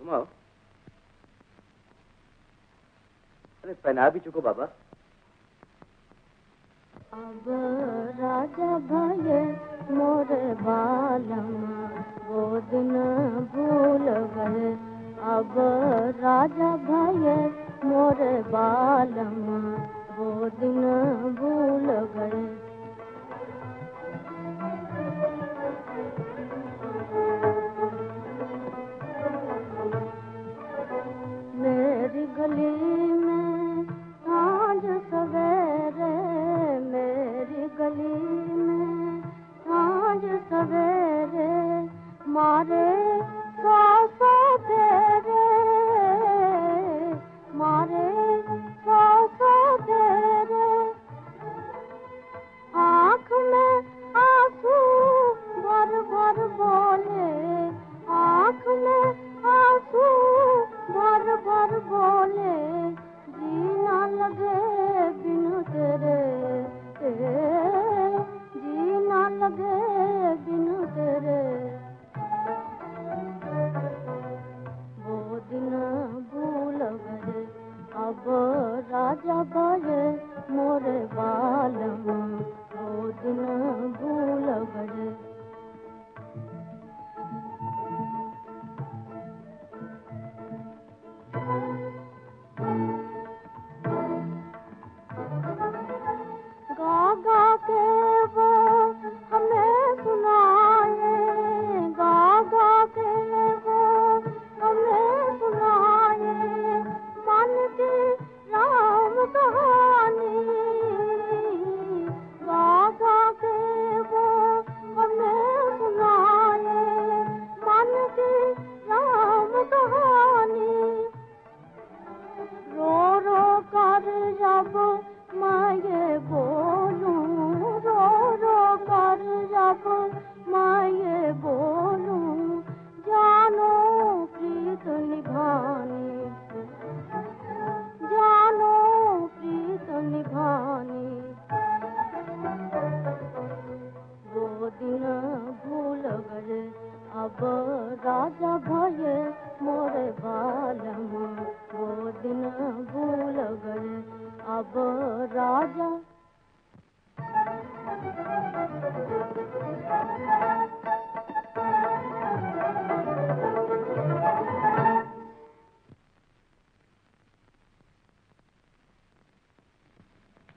घुमाओ। अरे पहना भी चुको बाबा। अब राजा भये मोरे बालमा वो दिन भूल गए। अब राजा भये मोरे बालमा वो दिन भूल गए। मेरी गली में सांझ सवेरे, मेरी गली में सांझ सवेरे मारे सौ तेरे, मारे सौ तेरे। आँख में आंसू भर भर बोले, आँख में आंसू भर भर बोले, जीना लगे बिन तेरे, जीना लगे बिन तेरे। वो दिन भूल गए अब राजा भये मोरे बालमा वो दिन भूल गए। गा गा के वो हमें सुनाए, गा गा के वो हमें सुनाए मन की राम कहानी। गा गा के वो हमें सुनाए मन की राम कहानी। रो रो कर जब मैं ये बोलूं, रो रो कर जब मैं ये बोलूं, जानो प्रीत निभानी, जानो प्रीत निभानी। वो दिन भूल गए अब राजा भये मोरे बालमा वो दिन भूल गए अब राजा।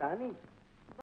रानी